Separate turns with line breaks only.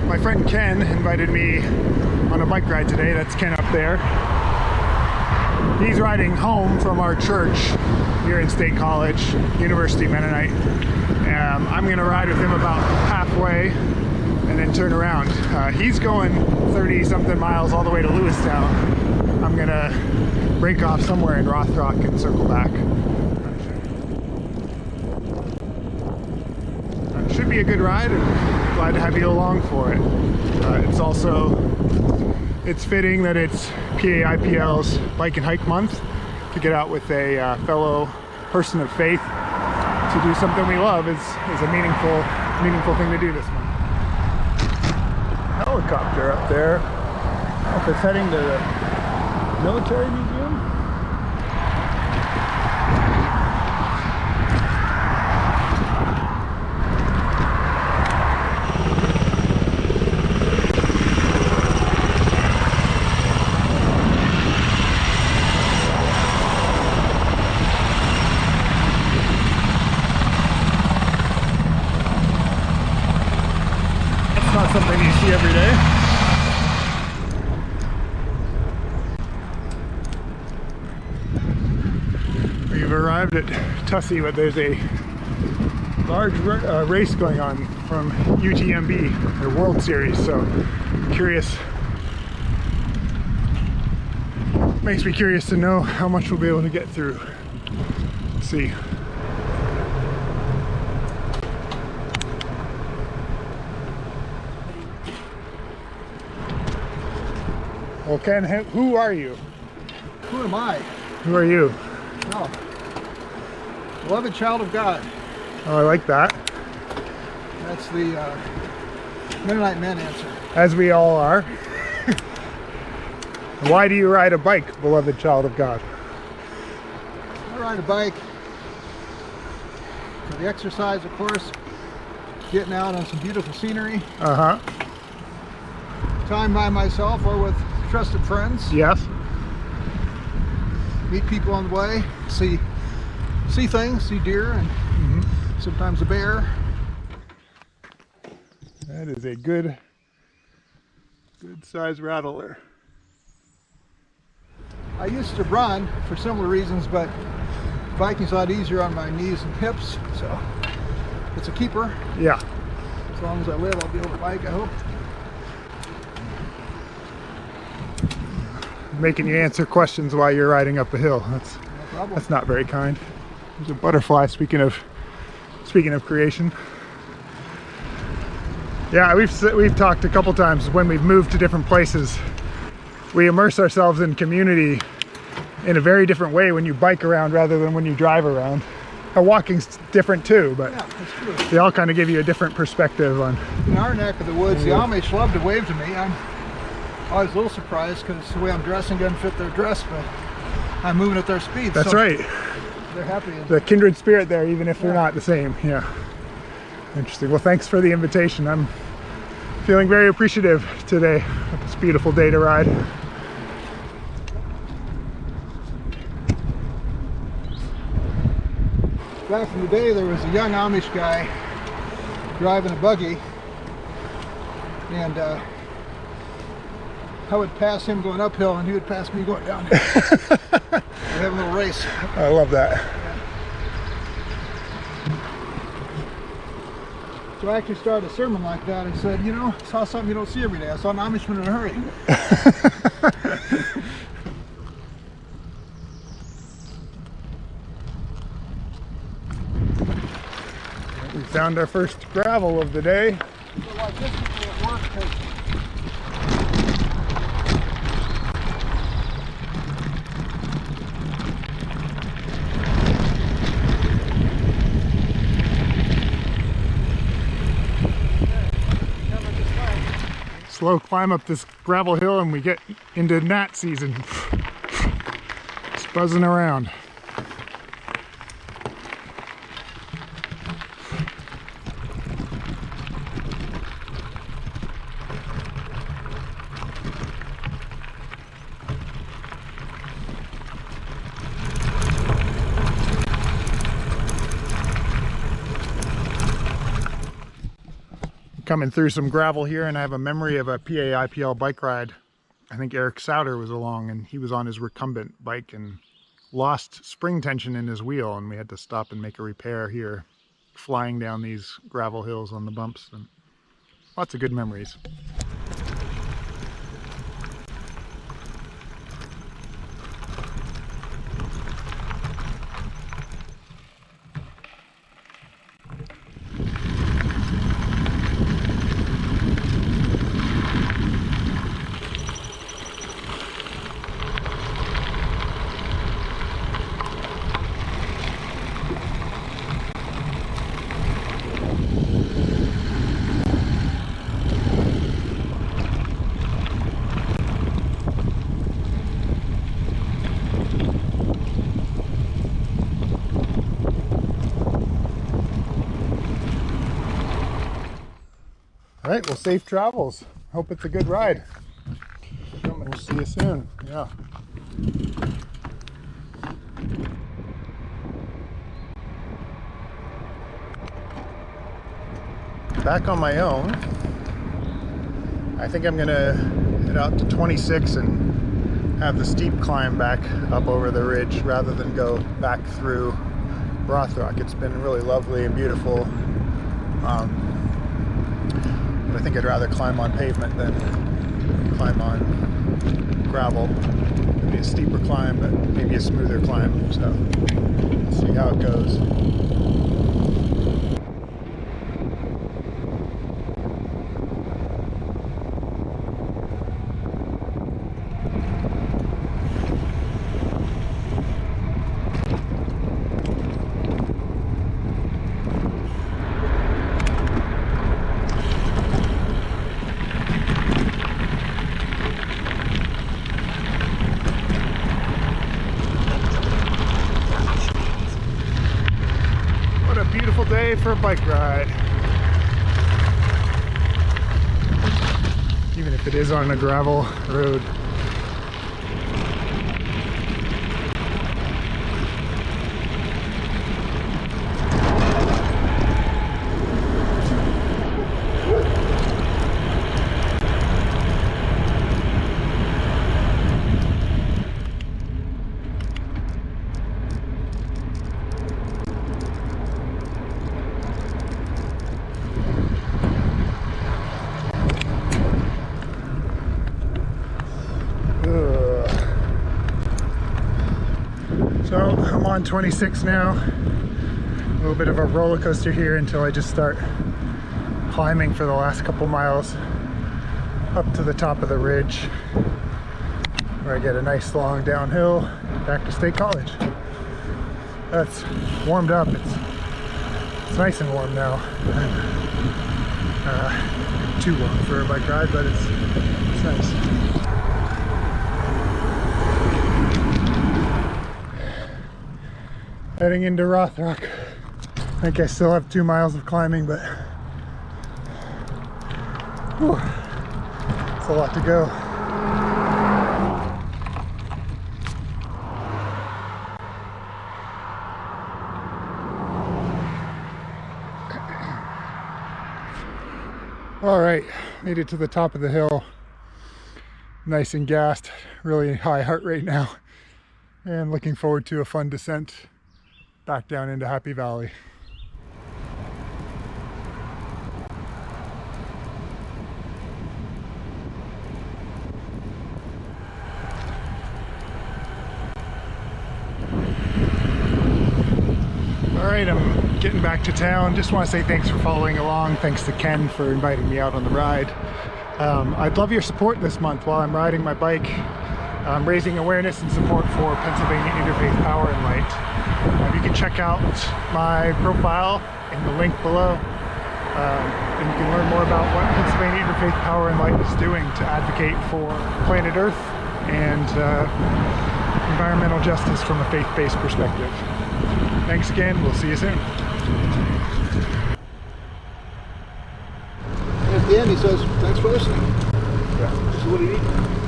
My friend Ken invited me on a bike ride today. That's Ken up there. He's riding home from our church here in State College, University Mennonite. I'm gonna ride with him about halfway and then turn around. He's going 30 something miles all the way to Lewistown. I'm gonna break off somewhere in Rothrock and circle back. Should be a good ride, and glad to have you along for it. It's fitting that it's PA-IPL's Bike and Hike Month to get out with a fellow person of faith to do something we love is a meaningful thing to do this month. Helicopter up there. I don't know if it's heading to the military museum. Not something you see every day. We've arrived at Tussey, but there's a large race going on from UTMB, their World Series, so I'm curious. Makes me curious to know how much we'll be able to get through. Let's see. Well, Ken, who are you?
Who am I?
Who are you?
Oh, beloved child of God.
Oh, I like that.
That's the Mennonite men answer.
As we all are. Why do you ride a bike, beloved child of God?
I ride a bike for the exercise, of course, getting out on some beautiful scenery. Time by myself or with trusted friends.
Yes.
Meet people on the way, see things, see deer, and sometimes a bear.
That is a good size rattler.
I used to run for similar reasons, but biking's a lot easier on my knees and hips, so it's a keeper.
Yeah.
As long as I live, I'll be able to bike, I hope.
Making you answer questions while you're riding up a hill. That's not very kind. There's a butterfly. Speaking of creation. Yeah, we've talked a couple times when we've moved to different places. We immerse ourselves in community in a very different way when you bike around rather than when you drive around. Walking's different too, but
yeah, that's true.
They all kind of give you a different perspective on.
In our neck of the woods, the Amish love to wave to me. I'm always a little surprised because the way I'm dressing doesn't fit their dress, but I'm moving at their speed.
That's
so
right.
They're happy.
The kindred spirit there, even if they're not the same. Yeah. Interesting. Well, thanks for the invitation. I'm feeling very appreciative today of this beautiful day to ride.
Back in the day, there was a young Amish guy driving a buggy, and I would pass him going uphill and he would pass me going downhill. We'd have a little race.
I love that.
So I actually started a sermon like that. I said, you know, I saw something you don't see every day. I saw an Amishman in a hurry.
We found our first gravel of the day.
So like this people at work take
slow climb up this gravel hill and we get into gnat season. Just buzzing around. Coming through some gravel here, and I have a memory of a PA-IPL bike ride. I think Eric Souter was along, and he was on his recumbent bike and lost spring tension in his wheel, and we had to stop and make a repair here, flying down these gravel hills on the bumps, and lots of good memories. All right, well, safe travels. Hope it's a good ride. We'll see you soon. Yeah. Back on my own. I think I'm gonna head out to 26 and have the steep climb back up over the ridge rather than go back through Rothrock. It's been really lovely and beautiful. But I think I'd rather climb on pavement than climb on gravel. Maybe a steeper climb, but maybe a smoother climb. So we'll see how it goes. Day for a bike ride, even if it is on a gravel road. So I'm on 26 now, a little bit of a roller coaster here until I just start climbing for the last couple miles up to the top of the ridge, where I get a nice long downhill back to State College. That's warmed up, it's nice and warm now. Too warm for a bike ride, but it's nice. Heading into Rothrock. I think I still have 2 miles of climbing, but whew, it's a lot to go. All right, made it to the top of the hill. Nice and gassed, really high heart rate now, and looking forward to a fun descent back down into Happy Valley. All right, I'm getting back to town. Just want to say thanks for following along. Thanks to Ken for inviting me out on the ride. I'd love your support this month while I'm riding my bike. I'm raising awareness and support for Pennsylvania Interfaith Power and Light. You can check out my profile in the link below, and you can learn more about what Pennsylvania Interfaith Power and Light is doing to advocate for planet Earth and environmental justice from a faith-based perspective. Thanks again. We'll see you soon.
At the end, he says, "Thanks for listening."
Yeah.
This is what he needs.